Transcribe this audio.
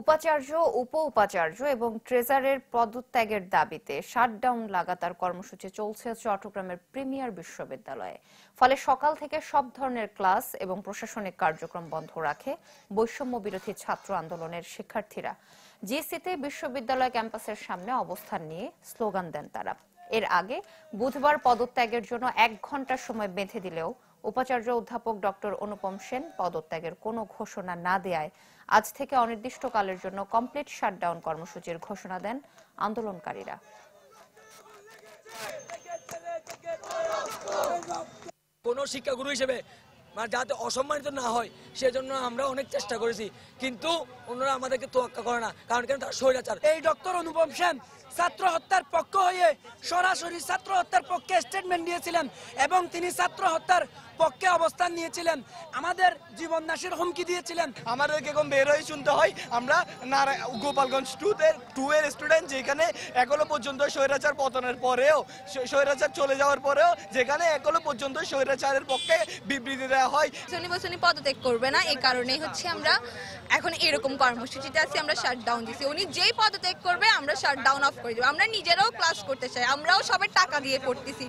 উপাচার্য, উপ-উপাচার্য এবং ট্রেজারের পদত্যাগের দাবিতে শাটডাউন লাগাতার কর্মসূচি চলছে চট্টগ্রামের প্রিমিয়ার বিশ্ববিদ্যালয়ে। ফলে সকাল থেকে সব ধরনের ক্লাস এবং প্রশাসনিক কার্যক্রম বন্ধ রাখে বৈষম্য বিরোধী ছাত্র আন্দোলনের শিক্ষার্থীরা। জিসিতে বিশ্ববিদ্যালয় ক্যাম্পাসের সামনে অবস্থান নিয়ে স্লোগান দেন তারা। এর আগে বুধবার পদত্যাগের জন্য 1 ঘন্টা সময় বেঁধে দিলেও উপাচার্য অধ্যাপক ডক্টর অনুপম সেন পদত্যাগের কোনো ঘোষণা না দেয়ায় আজ থেকে অনির্দিষ্টকালের জন্য কমপ্লিট শাটডাউন কর্মসূচির ঘোষণা দেন আন্দোলনকারীরা। কোন শিক্ষাগুরু হিসেবে যাতে অসম্মানিত না হয় সেজন্য আমরা অনেক চেষ্টা করেছি, কিন্তু ওনারা আমাদেরকে তোয়াক্কা করে না, কারণ কেন তারা স্বৈরাচার। এই ডক্টর অনুপম সেন ছাত্র হত্যার পক্ষ হয়ে সরাসরি ছাত্র হত্যার পক্ষে স্টেটমেন্ট দিয়েছিলেন এবং তিনি ছাত্র হত্যার পক্ষে অবস্থান নিয়েছিলেন, আমাদের জীবন নাশের হুমকি দিয়েছিলেন। আমাদেরকে এখন বের হয়ে শুনতে হয় আমরা গোপালগঞ্জ 2 এর স্টুডেন্ট, যেখানে এখনো পর্যন্ত স্বৈরাচার পতনের পরেও, স্বৈরাচার চলে যাওয়ার পরেও যেখানে এখনো পর্যন্ত স্বৈরাচারের পক্ষে বিবৃতি দেওয়া হয়। উনি পদত্যাগ করবে না, এই কারণেই আমরা এখন এরকম কর্মসূচিতে আছি। আমরা শাটডাউন দিছি, উনি যেই পদত্যাগ করবে আমরা শাটডাউন অফ করে দেবো। আমরা নিজেরাও ক্লাস করতে চাই, আমরাও সবাই টাকা দিয়ে পড়তেছি।